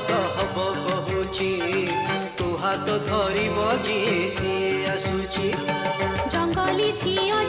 ତ ହବ କହୁଛି ତୁ ହାତ ଧରିବ ଯିଏ ସିଏ ଆସୁଛି ଜଙ୍ଗଲି ଝିଅ